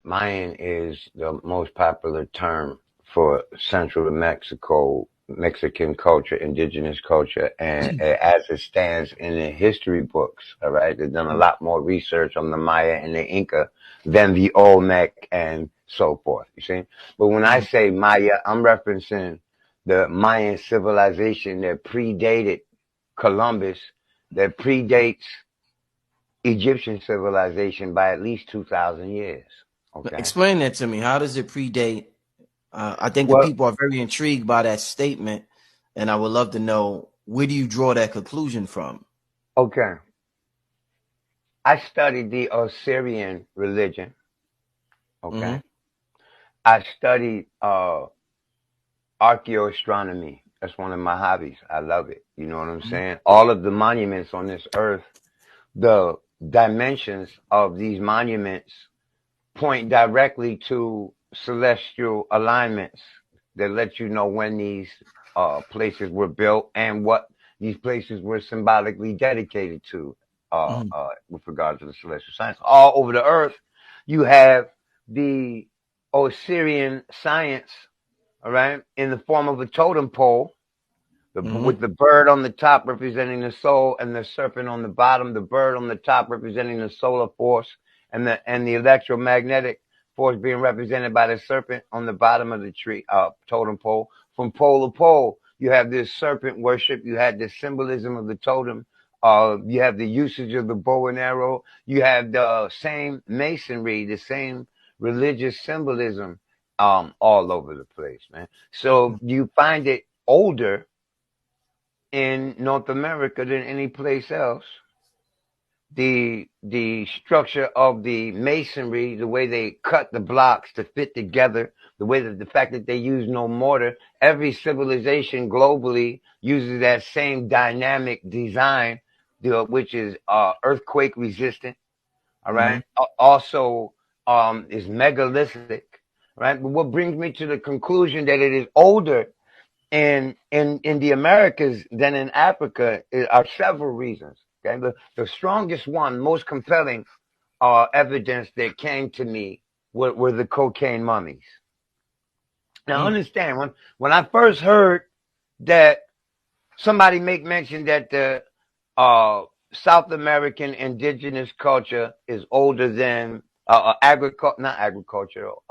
Mayan is the most popular term for Central Mexico, Mexican culture, indigenous culture, and as it stands in the history books, all right, they've done a lot more research on the Maya and the Inca than the Olmec and so forth, you see? But when I say Maya, I'm referencing the Mayan civilization that predated Columbus, that predates Egyptian civilization by at least 2,000 years. Okay. Explain that to me. How does it predate? I think the Well, people are very intrigued by that statement, and I would love to know where do you draw that conclusion from? okay. I studied the Osirian religion. Hmm. Okay. I studied archaeoastronomy. That's one of my hobbies. I love it. You know what I'm saying? All of the monuments on this earth, the dimensions of these monuments point directly to celestial alignments that let you know when these places were built and what these places were symbolically dedicated to Hmm. with regard to the celestial science. All over the earth, you have the Osirian science, all right, in the form of a totem pole with Hmm. the bird on the top representing the soul and the serpent on the bottom, the bird on the top representing the solar force and the electromagnetic force being represented by the serpent on the bottom of the tree totem pole. From pole to pole, you have this serpent worship, you had the symbolism of the totem, you have the usage of the bow and arrow, you have the same masonry, the same religious symbolism all over the place, man. So you find it older in North America than any place else. The structure of the masonry, the way they cut the blocks to fit together, the way that the fact that they use no mortar, every civilization globally uses that same dynamic design, which is earthquake resistant. All Hmm. right. Also, is megalithic. Right. But what brings me to the conclusion that it is older in the Americas than in Africa are several reasons. Okay, the strongest one, most compelling evidence that came to me were the cocaine mummies. Now, understand when I first heard that somebody make mention that the South American indigenous culture is older than agriculture, not agricultural,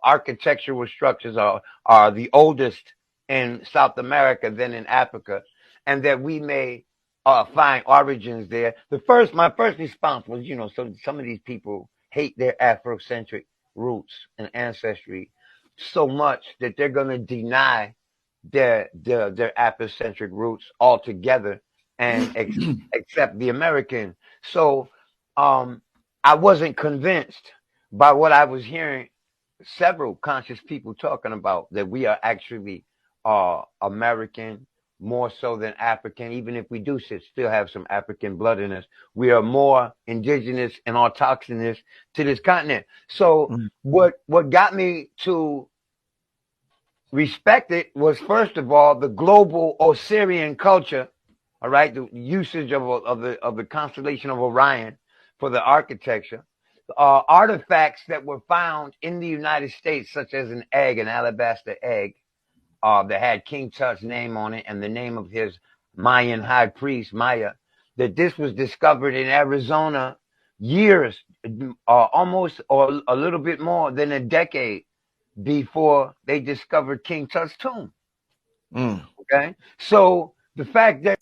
architectural structures are the oldest in South America than in Africa, and that we may find origins there. My first response was, some of these people hate their Afrocentric roots and ancestry so much that they're going to deny their Afrocentric roots altogether and accept the American. So I wasn't convinced by what I was hearing several conscious people talking about that we are actually American more so than African, even if we do still have some African blood in us. We are more indigenous and autochthonous to this continent. So what got me to respected was first of all the global Osirian culture, all right, the usage of the constellation of Orion for the architecture, artifacts that were found in the United States, such as an alabaster egg, that had King Tut's name on it and the name of his Mayan high priest Maya. That this was discovered in Arizona years, almost or a little bit more than a decade before they discovered King Tut's tomb. Mm. Okay, so the fact that